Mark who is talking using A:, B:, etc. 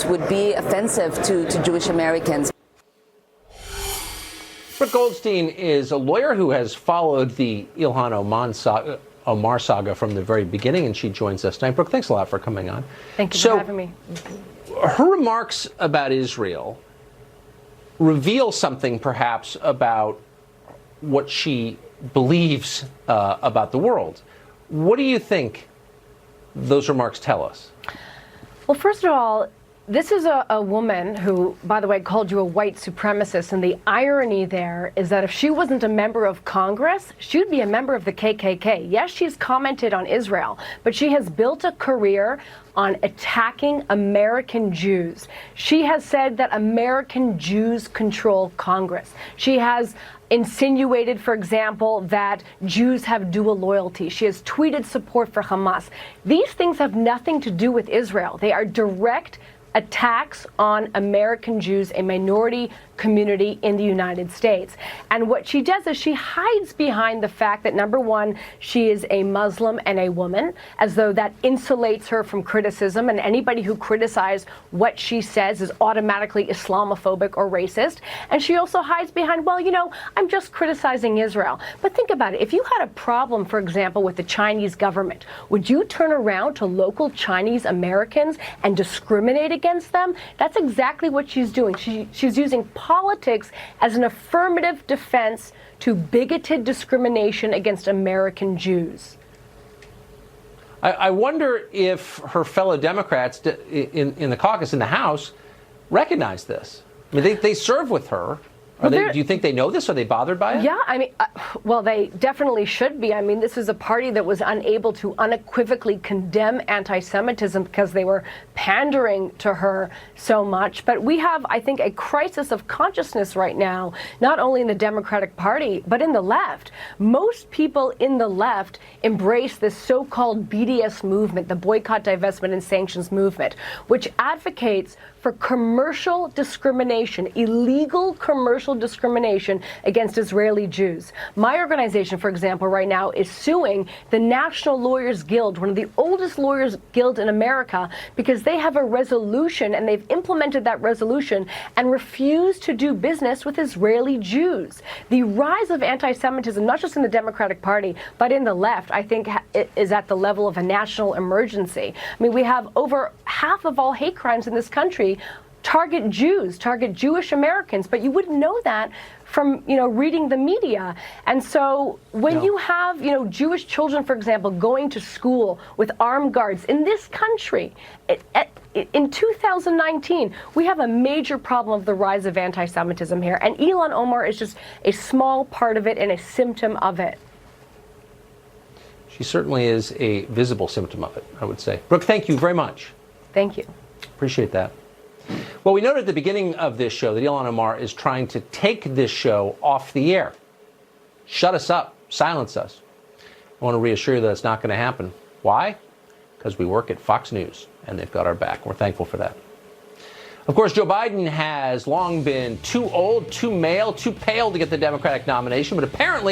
A: words would be offensive to Jewish Americans.
B: Brooke Goldstein is a lawyer who has followed the Ilhan Omar saga from the very beginning, and she joins us tonight. Brooke, thanks a lot for coming on.
C: Thank you for having me.
B: Her remarks about Israel reveal something, perhaps, about what she believes about the world. What do you think those remarks tell us?
C: Well, first of all, this is a woman who, by the way, called you a white supremacist. And the irony there is that if she wasn't a member of Congress, she'd be a member of the KKK. Yes, she's commented on Israel, but she has built a career on attacking American Jews. She has said that American Jews control Congress. She has insinuated, for example, that Jews have dual loyalty. She has tweeted support for Hamas. These things have nothing to do with Israel. They are direct attacks on American Jews, a minority community in the United States. And what she does is she hides behind the fact that, number one, she is a Muslim and a woman, as though that insulates her from criticism, and anybody who criticizes what she says is automatically Islamophobic or racist. And she also hides behind, well, you know, I'm just criticizing Israel. But think about it. If you had a problem, for example, with the Chinese government, would you turn around to local Chinese Americans and discriminate against them? That's exactly what she's doing. She's using politics as an affirmative defense to bigoted discrimination against American Jews.
B: I wonder if her fellow Democrats in the caucus, in the House, recognize this. I mean, they serve with her. Do you think they know this? Are they bothered by it?
C: Yeah, I mean, well, they definitely should be. I mean, this is a party that was unable to unequivocally condemn anti-Semitism because they were pandering to her so much. But we have, I think, a crisis of consciousness right now, not only in the Democratic Party, but in the left. Most people in the left embrace this so-called BDS movement, the boycott, divestment, and sanctions movement, which advocates for commercial discrimination, illegal commercial discrimination against Israeli Jews. My organization, for example, right now is suing the National Lawyers Guild, one of the oldest lawyers guild in America, because they have a resolution and they've implemented that resolution and refused to do business with Israeli Jews. The rise of anti-Semitism, not just in the Democratic Party, but in the left, I think is at the level of a national emergency. I mean, we have over half of all hate crimes in this country target Jews, target Jewish Americans, but you wouldn't know that from, you know, reading the media. And so when you have, you know, Jewish children, for example, going to school with armed guards in this country, in 2019, we have a major problem of the rise of anti-Semitism here. And Ilhan Omar is just a small part of it and a symptom of it.
B: She certainly is a visible symptom of it, I would say. Brooke, thank you very much.
C: Thank you.
B: Appreciate that. Well, we noted at the beginning of this show that Ilhan Omar is trying to take this show off the air. Shut us up. Silence us. I want to reassure you that it's not going to happen. Why? Because we work at Fox News, and they've got our back. We're thankful for that. Of course, Joe Biden has long been too old, too male, too pale to get the Democratic nomination, but apparently